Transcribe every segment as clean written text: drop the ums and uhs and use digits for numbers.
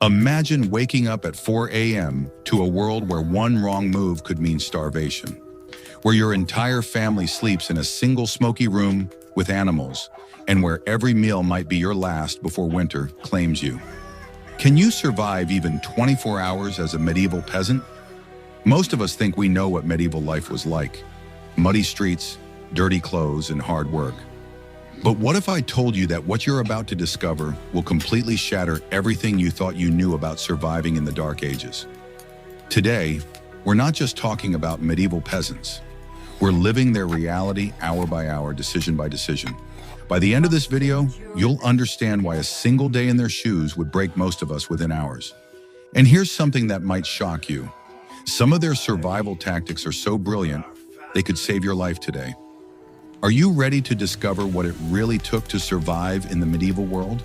Imagine waking up at 4 a.m. to a world where one wrong move could mean starvation, where your entire family sleeps in a single smoky room with animals, and where every meal might be your last before winter claims you. Can you survive even 24 hours as a medieval peasant? Most of us think we know what medieval life was like: muddy streets, dirty clothes, and hard work. But what if I told you that what you're about to discover will completely shatter everything you thought you knew about surviving in the Dark Ages? Today, we're not just talking about medieval peasants. We're living their reality hour by hour, decision by decision. By the end of this video, you'll understand why a single day in their shoes would break most of us within hours. And here's something that might shock you. Some of their survival tactics are so brilliant, they could save your life today. Are you ready to discover what it really took to survive in the medieval world?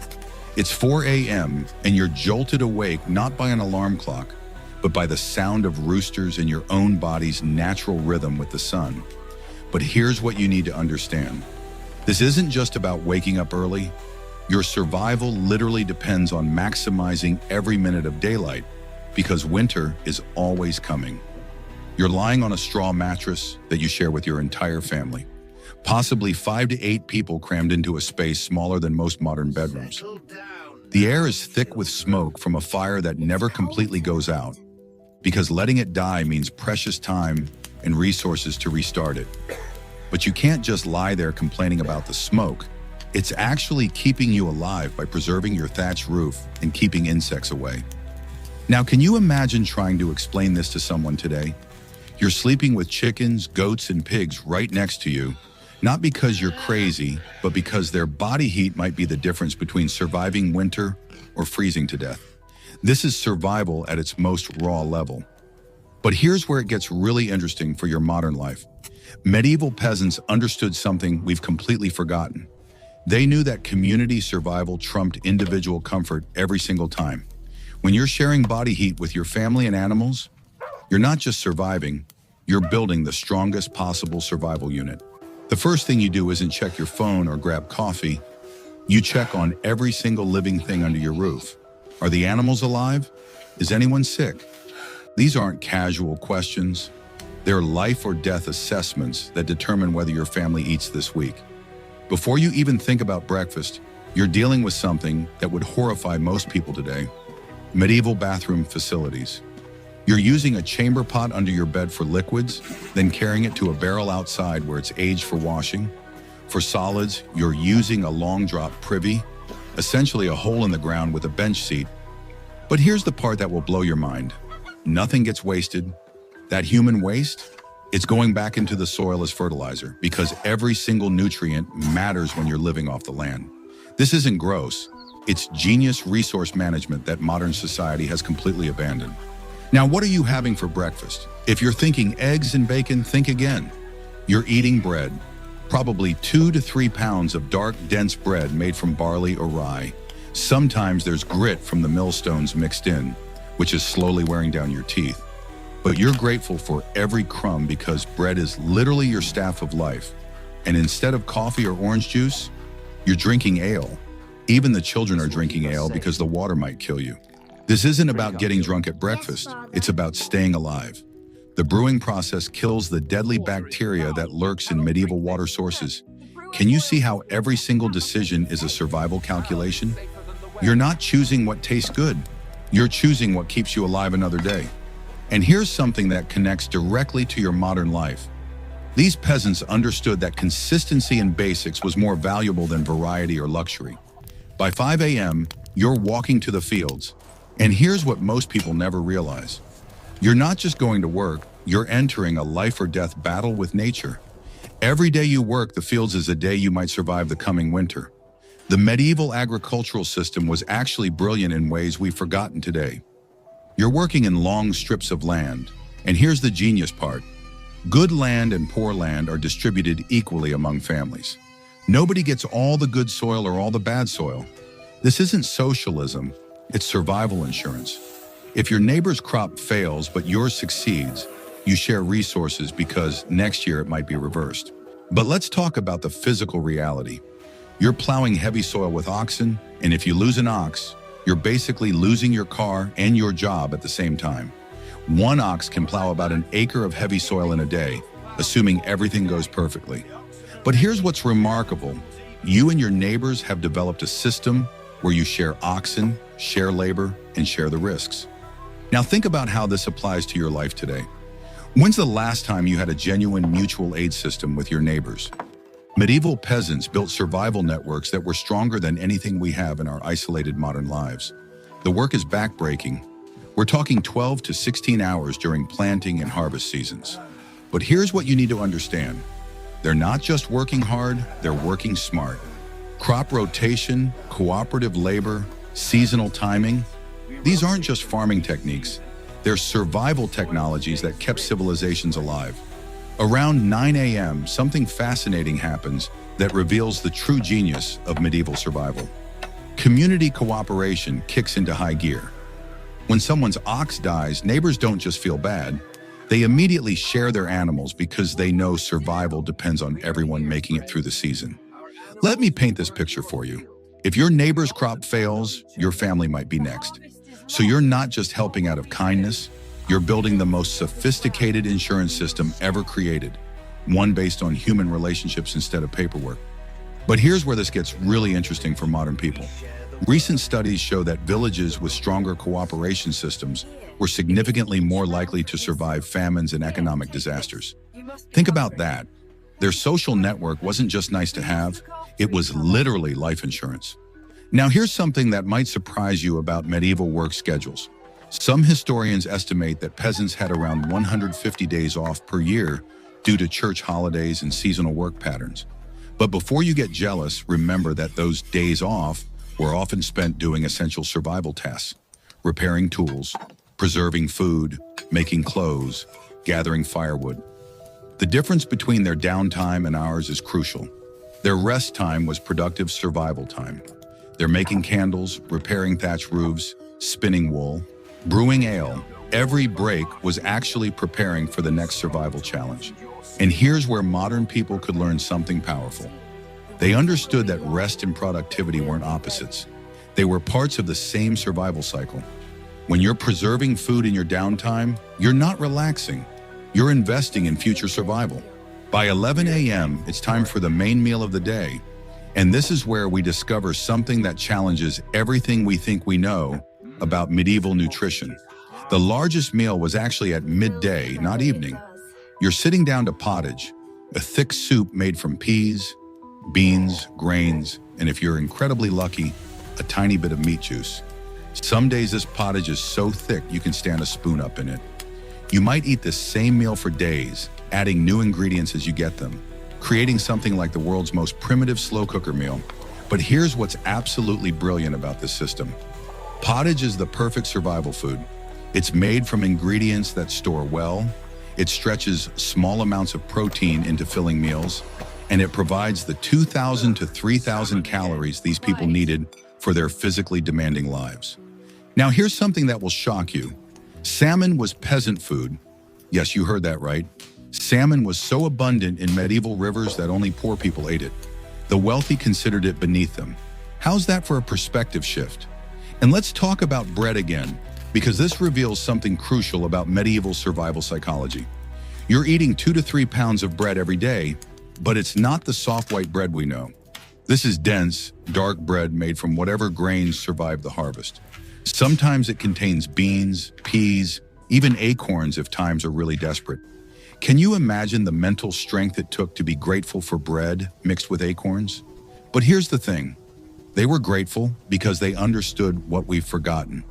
It's 4 a.m. and you're jolted awake not by an alarm clock, but by the sound of roosters and your own body's natural rhythm with the sun. But here's what you need to understand. This isn't just about waking up early. Your survival literally depends on maximizing every minute of daylight, because winter is always coming. You're lying on a straw mattress that you share with your entire family. Possibly 5 to 8 people crammed into a space smaller than most modern bedrooms. The air is thick with smoke from a fire that never completely goes out, because letting it die means precious time and resources to restart it. But you can't just lie there complaining about the smoke. It's actually keeping you alive by preserving your thatch roof and keeping insects away. Now, can you imagine trying to explain this to someone today? You're sleeping with chickens, goats, and pigs right next to you, not because you're crazy, but because their body heat might be the difference between surviving winter or freezing to death. This is survival at its most raw level. But here's where it gets really interesting for your modern life. Medieval peasants understood something we've completely forgotten. They knew that community survival trumped individual comfort every single time. When you're sharing body heat with your family and animals, you're not just surviving, you're building the strongest possible survival unit. The first thing you do isn't check your phone or grab coffee. You check on every single living thing under your roof. Are the animals alive? Is anyone sick? These aren't casual questions. They're life or death assessments that determine whether your family eats this week. Before you even think about breakfast, you're dealing with something that would horrify most people today: medieval bathroom facilities. You're using a chamber pot under your bed for liquids, then carrying it to a barrel outside where it's aged for washing. For solids, you're using a long drop privy, essentially a hole in the ground with a bench seat. But here's the part that will blow your mind. Nothing gets wasted. That human waste, it's going back into the soil as fertilizer, because every single nutrient matters when you're living off the land. This isn't gross. It's genius resource management that modern society has completely abandoned. Now, what are you having for breakfast? If you're thinking eggs and bacon, think again. You're eating bread, probably 2 to 3 pounds of dark, dense bread made from barley or rye. Sometimes there's grit from the millstones mixed in, which is slowly wearing down your teeth. But you're grateful for every crumb because bread is literally your staff of life. And instead of coffee or orange juice, you're drinking ale. Even the children are drinking ale because the water might kill you. This isn't about getting drunk at breakfast. It's about staying alive. The brewing process kills the deadly bacteria that lurks in medieval water sources. Can you see how every single decision is a survival calculation? You're not choosing what tastes good. You're choosing what keeps you alive another day. And here's something that connects directly to your modern life. These peasants understood that consistency and basics was more valuable than variety or luxury. By 5 a.m., you're walking to the fields. And here's what most people never realize. You're not just going to work, you're entering a life or death battle with nature. Every day you work the fields is a day you might survive the coming winter. The medieval agricultural system was actually brilliant in ways we've forgotten today. You're working in long strips of land, and here's the genius part. Good land and poor land are distributed equally among families. Nobody gets all the good soil or all the bad soil. This isn't socialism, it's survival insurance. If your neighbor's crop fails but yours succeeds, you share resources because next year it might be reversed. But let's talk about the physical reality. You're plowing heavy soil with oxen, and if you lose an ox, You're basically losing your car and your job at the same time. One ox can plow about an acre of heavy soil in a day, assuming everything goes perfectly. But here's what's remarkable. You and your neighbors have developed a system where you share oxen, share labor, and share the risks. Now think about how this applies to your life today. When's the last time you had a genuine mutual aid system with your neighbors? Medieval peasants built survival networks that were stronger than anything we have in our isolated modern lives. The work is backbreaking. We're talking 12 to 16 hours during planting and harvest seasons. But here's what you need to understand. They're not just working hard, they're working smart. Crop rotation, cooperative labor, seasonal timing, these aren't just farming techniques. They're survival technologies that kept civilizations alive. Around 9 a.m., something fascinating happens that reveals the true genius of medieval survival. Community cooperation kicks into high gear. When someone's ox dies, neighbors don't just feel bad. They immediately share their animals because they know survival depends on everyone making it through the season. Let me paint this picture for you. If your neighbor's crop fails, your family might be next. So you're not just helping out of kindness, you're building the most sophisticated insurance system ever created, one based on human relationships instead of paperwork. But here's where this gets really interesting for modern people. Recent studies show that villages with stronger cooperation systems were significantly more likely to survive famines and economic disasters. Think about that. Their social network wasn't just nice to have, it was literally life insurance. Now here's something that might surprise you about medieval work schedules. Some historians estimate that peasants had around 150 days off per year due to church holidays and seasonal work patterns. But before you get jealous, remember that those days off were often spent doing essential survival tasks, repairing tools, preserving food, making clothes, gathering firewood. The difference between their downtime and ours is crucial. Their rest time was productive survival time. They're making candles, repairing thatch roofs, spinning wool, brewing ale. Every break was actually preparing for the next survival challenge. And here's where modern people could learn something powerful. They understood that rest and productivity weren't opposites. They were parts of the same survival cycle. When you're preserving food in your downtime, you're not relaxing. You're investing in future survival. By 11 a.m., it's time for the main meal of the day. And this is where we discover something that challenges everything we think we know about medieval nutrition. The largest meal was actually at midday, not evening. You're sitting down to pottage, a thick soup made from peas, beans, grains, and if you're incredibly lucky, a tiny bit of meat juice. Some days this pottage is so thick you can stand a spoon up in it. You might eat this same meal for days, adding new ingredients as you get them, creating something like the world's most primitive slow cooker meal. But here's what's absolutely brilliant about this system. Pottage is the perfect survival food. It's made from ingredients that store well, it stretches small amounts of protein into filling meals, and it provides the 2,000 to 3,000 calories these people needed for their physically demanding lives. Now here's something that will shock you. Salmon was peasant food. Yes, you heard that right. Salmon was so abundant in medieval rivers that only poor people ate it. The wealthy considered it beneath them. How's that for a perspective shift? And let's talk about bread again, because this reveals something crucial about medieval survival psychology. You're eating 2 to 3 pounds of bread every day, but it's not the soft white bread we know. This is dense, dark bread made from whatever grains survived the harvest. Sometimes it contains beans, peas, even acorns if times are really desperate. Can you imagine the mental strength it took to be grateful for bread mixed with acorns? But here's the thing. They were grateful because they understood what we've forgotten.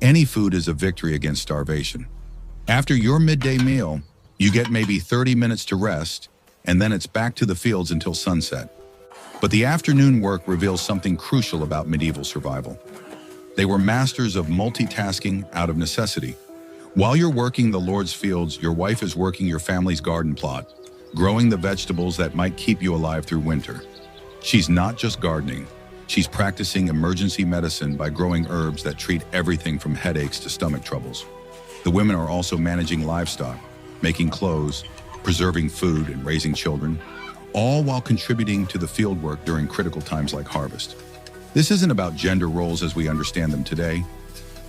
Any food is a victory against starvation. After your midday meal, you get maybe 30 minutes to rest, and then it's back to the fields until sunset. But the afternoon work reveals something crucial about medieval survival. They were masters of multitasking out of necessity. While you're working the Lord's fields, your wife is working your family's garden plot, growing the vegetables that might keep you alive through winter. She's not just gardening. She's practicing emergency medicine by growing herbs that treat everything from headaches to stomach troubles. The women are also managing livestock, making clothes, preserving food, and raising children, all while contributing to the field work during critical times like harvest. This isn't about gender roles as we understand them today.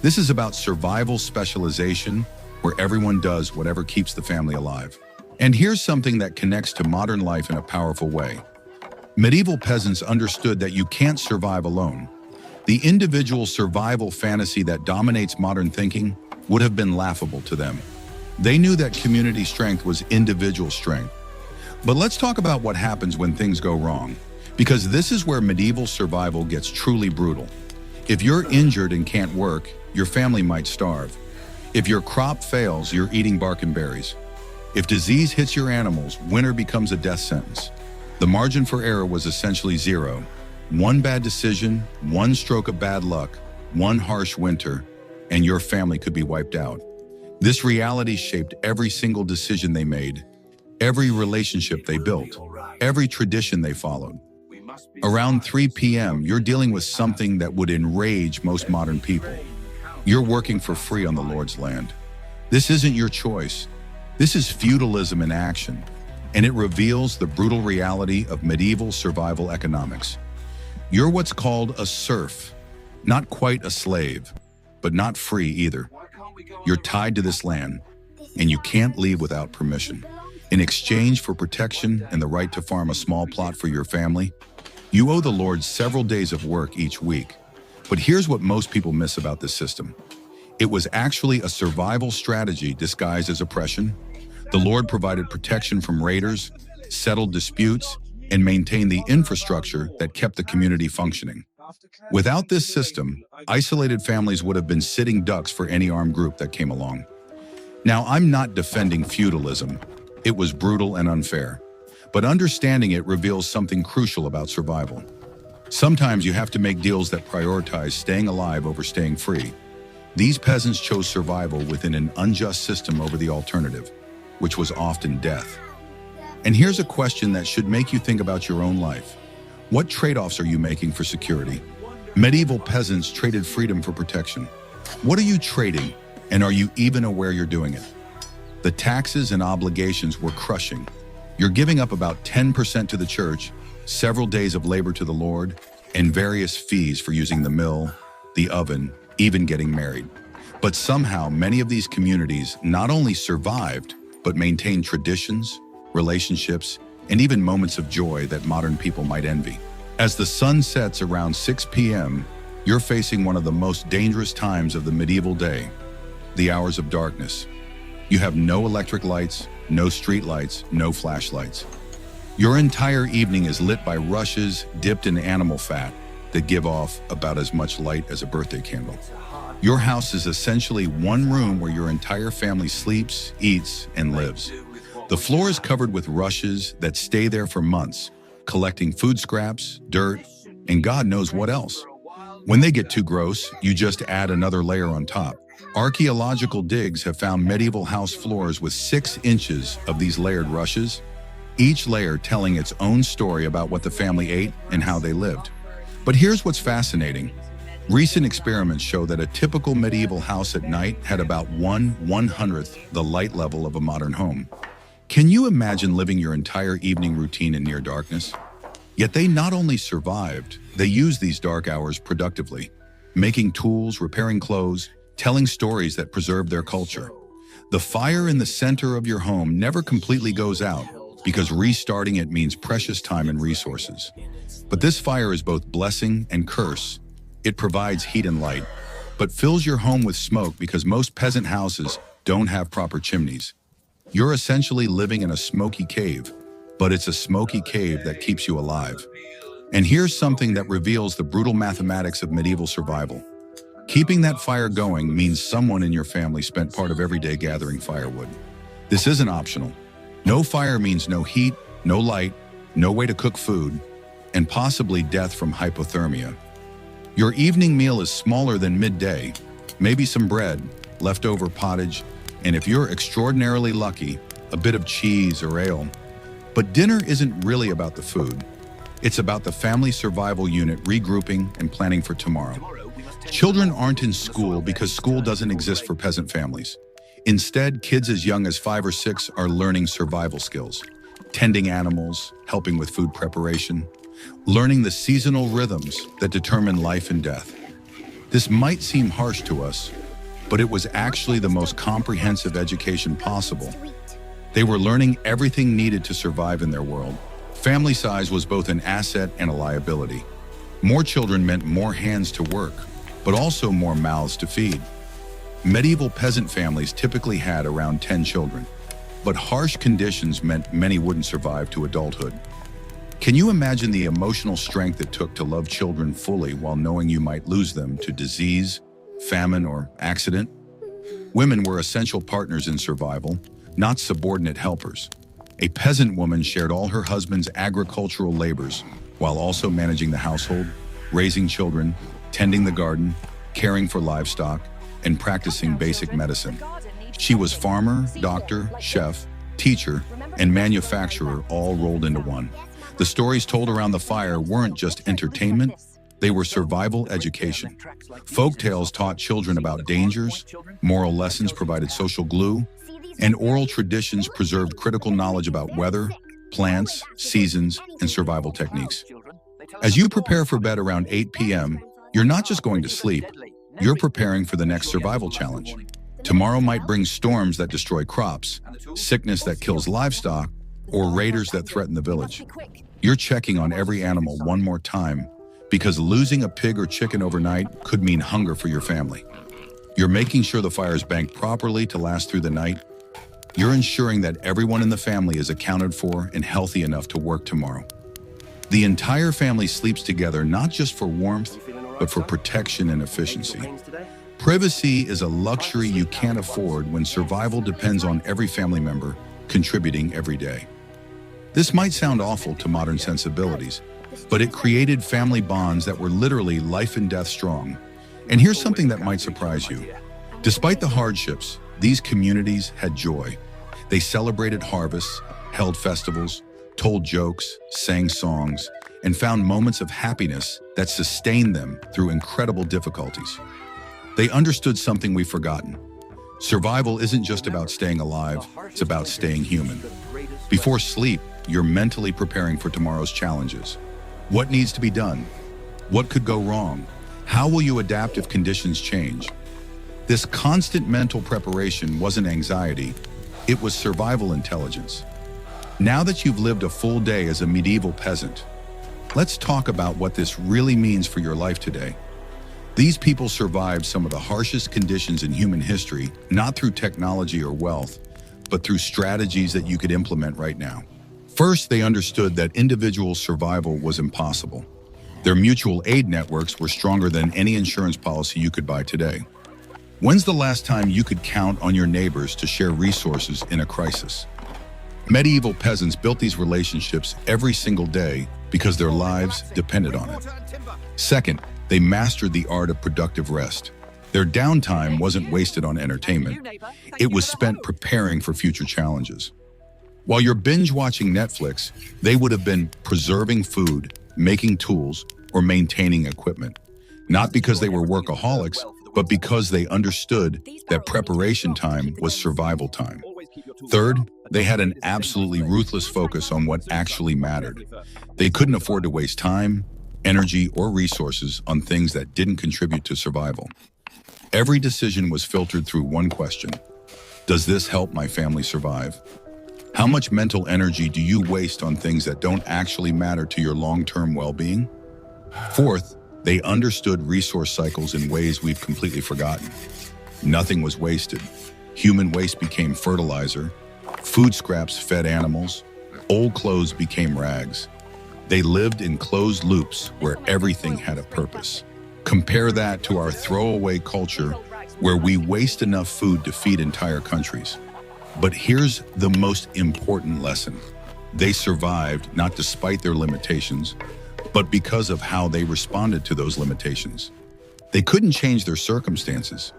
This is about survival specialization, where everyone does whatever keeps the family alive. And here's something that connects to modern life in a powerful way. Medieval peasants understood that you can't survive alone. The individual survival fantasy that dominates modern thinking would have been laughable to them. They knew that community strength was individual strength. But let's talk about what happens when things go wrong, because this is where medieval survival gets truly brutal. If you're injured and can't work, your family might starve. If your crop fails, you're eating bark and berries. If disease hits your animals, winter becomes a death sentence. The margin for error was essentially zero. One bad decision, one stroke of bad luck, one harsh winter, and your family could be wiped out. This reality shaped every single decision they made, every relationship they built, every tradition they followed. Around 3 p.m., you're dealing with something that would enrage most modern people. You're working for free on the Lord's land. This isn't your choice. This is feudalism in action, and it reveals the brutal reality of medieval survival economics. You're what's called a serf, not quite a slave, but not free either. You're tied to this land, and you can't leave without permission. In exchange for protection and the right to farm a small plot for your family, you owe the Lord several days of work each week. But here's what most people miss about this system. It was actually a survival strategy disguised as oppression. The Lord provided protection from raiders, settled disputes, and maintained the infrastructure that kept the community functioning. Without this system, isolated families would have been sitting ducks for any armed group that came along. Now, I'm not defending feudalism. It was brutal and unfair. But understanding it reveals something crucial about survival. Sometimes you have to make deals that prioritize staying alive over staying free. These peasants chose survival within an unjust system over the alternative, which was often death. And here's a question that should make you think about your own life. What trade-offs are you making for security? Medieval peasants traded freedom for protection. What are you trading, and are you even aware you're doing it? The taxes and obligations were crushing. You're giving up about 10% to the church, several days of labor to the Lord, and various fees for using the mill, the oven, even getting married. But somehow, many of these communities not only survived, but maintained traditions, relationships, and even moments of joy that modern people might envy. As the sun sets around 6 p.m., you're facing one of the most dangerous times of the medieval day, the hours of darkness. You have no electric lights, no street lights, no flashlights. Your entire evening is lit by rushes dipped in animal fat that give off about as much light as a birthday candle. Your house is essentially one room where your entire family sleeps, eats, and lives. The floor is covered with rushes that stay there for months, collecting food scraps, dirt, and God knows what else. When they get too gross, you just add another layer on top. Archaeological digs have found medieval house floors with 6 inches of these layered rushes, each layer telling its own story about what the family ate and how they lived. But here's what's fascinating. Recent experiments show that a typical medieval house at night had about 1/100th the light level of a modern home. Can you imagine living your entire evening routine in near darkness? Yet they not only survived, they used these dark hours productively, making tools, repairing clothes, telling stories that preserve their culture. The fire in the center of your home never completely goes out, because restarting it means precious time and resources. But this fire is both blessing and curse. It provides heat and light, but fills your home with smoke because most peasant houses don't have proper chimneys. You're essentially living in a smoky cave, but it's a smoky cave that keeps you alive. And here's something that reveals the brutal mathematics of medieval survival. Keeping that fire going means someone in your family spent part of every day gathering firewood. This isn't optional. No fire means no heat, no light, no way to cook food, and possibly death from hypothermia. Your evening meal is smaller than midday, maybe some bread, leftover pottage, and if you're extraordinarily lucky, a bit of cheese or ale. But dinner isn't really about the food. It's about the family survival unit regrouping and planning for tomorrow. Children aren't in school because school doesn't exist for peasant families. Instead, kids as young as 5 or 6 are learning survival skills, tending animals, helping with food preparation. learning the seasonal rhythms that determine life and death. This might seem harsh to us, but it was actually the most comprehensive education possible. They were learning everything needed to survive in their world. Family size was both an asset and a liability. More children meant more hands to work, but also more mouths to feed. Medieval peasant families typically had around 10 children, but harsh conditions meant many wouldn't survive to adulthood. Can you imagine the emotional strength it took to love children fully while knowing you might lose them to disease, famine, or accident? Women were essential partners in survival, not subordinate helpers. A peasant woman shared all her husband's agricultural labors while also managing the household, raising children, tending the garden, caring for livestock, and practicing basic medicine. She was farmer, doctor, chef, teacher, and manufacturer all rolled into one. The stories told around the fire weren't just entertainment, they were survival education. Folk tales taught children about dangers, moral lessons provided social glue, and oral traditions preserved critical knowledge about weather, plants, seasons, and survival techniques. As you prepare for bed around 8 p.m., you're not just going to sleep, you're preparing for the next survival challenge. Tomorrow might bring storms that destroy crops, sickness that kills livestock, or raiders that threaten the village. You're checking on every animal one more time, because losing a pig or chicken overnight could mean hunger for your family. You're making sure the fire's banked properly to last through the night. You're ensuring that everyone in the family is accounted for and healthy enough to work tomorrow. The entire family sleeps together not just for warmth, but for protection and efficiency. Privacy is a luxury you can't afford when survival depends on every family member contributing every day. This might sound awful to modern sensibilities, but it created family bonds that were literally life and death strong. And here's something that might surprise you. Despite the hardships, these communities had joy. They celebrated harvests, held festivals, told jokes, sang songs, and found moments of happiness that sustained them through incredible difficulties. They understood something we've forgotten. Survival isn't just about staying alive, it's about staying human. Before sleep, you're mentally preparing for tomorrow's challenges. What needs to be done? What could go wrong? How will you adapt if conditions change? This constant mental preparation wasn't anxiety, it was survival intelligence. Now that you've lived a full day as a medieval peasant, let's talk about what this really means for your life today. These people survived some of the harshest conditions in human history, not through technology or wealth, but through strategies that you could implement right now. First, they understood that individual survival was impossible. Their mutual aid networks were stronger than any insurance policy you could buy today. When's the last time you could count on your neighbors to share resources in a crisis? Medieval peasants built these relationships every single day because their lives depended on it. Second, they mastered the art of productive rest. Their downtime wasn't wasted on entertainment. It was spent preparing for future challenges. While you're binge-watching Netflix, they would have been preserving food, making tools, or maintaining equipment. Not because they were workaholics, but because they understood that preparation time was survival time. Third, they had an absolutely ruthless focus on what actually mattered. They couldn't afford to waste time, energy, or resources on things that didn't contribute to survival. Every decision was filtered through one question: does this help my family survive? How much mental energy do you waste on things that don't actually matter to your long-term well-being? Fourth, they understood resource cycles in ways we've completely forgotten. Nothing was wasted. Human waste became fertilizer, food scraps fed animals, old clothes became rags. They lived in closed loops where everything had a purpose. Compare that to our throwaway culture where we waste enough food to feed entire countries. But here's the most important lesson. They survived not despite their limitations, but because of how they responded to those limitations. They couldn't change their circumstances,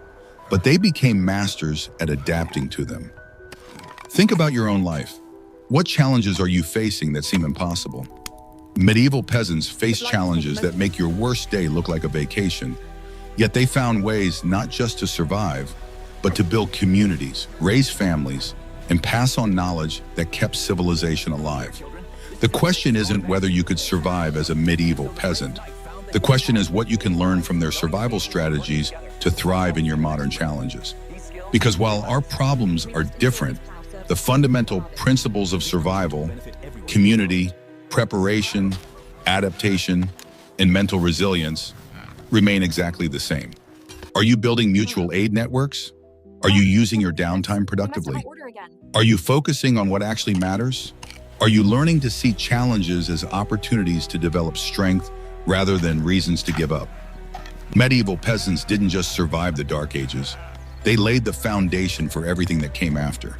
but they became masters at adapting to them. Think about your own life. What challenges are you facing that seem impossible? Medieval peasants faced challenges that make your worst day look like a vacation, yet they found ways not just to survive, but to build communities, raise families, and pass on knowledge that kept civilization alive. The question isn't whether you could survive as a medieval peasant. The question is what you can learn from their survival strategies to thrive in your modern challenges. Because while our problems are different, the fundamental principles of survival, community, preparation, adaptation, and mental resilience remain exactly the same. Are you building mutual aid networks? Are you using your downtime productively? Are you focusing on what actually matters? Are you learning to see challenges as opportunities to develop strength rather than reasons to give up? Medieval peasants didn't just survive the Dark Ages. They laid the foundation for everything that came after.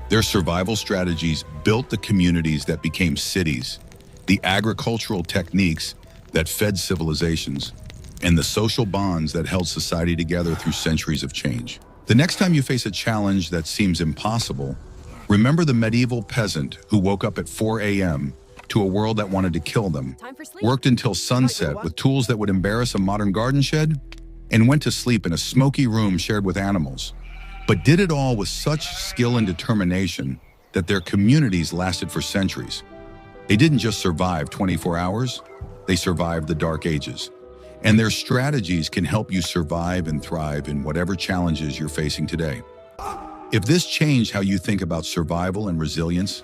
Their survival strategies built the communities that became cities, the agricultural techniques that fed civilizations, and the social bonds that held society together through centuries of change. The next time you face a challenge that seems impossible, remember the medieval peasant who woke up at 4 a.m. to a world that wanted to kill them, worked until sunset with tools that would embarrass a modern garden shed, and went to sleep in a smoky room shared with animals, but did it all with such skill and determination that their communities lasted for centuries. They didn't just survive 24 hours, they survived the Dark Ages. And their strategies can help you survive and thrive in whatever challenges you're facing today. If this changed how you think about survival and resilience,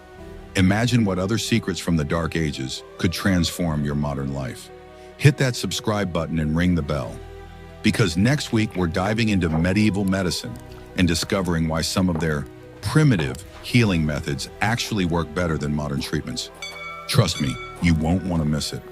imagine what other secrets from the Dark Ages could transform your modern life. Hit that subscribe button and ring the bell. Because next week we're diving into medieval medicine and discovering why some of their primitive healing methods actually work better than modern treatments. Trust me, you won't want to miss it.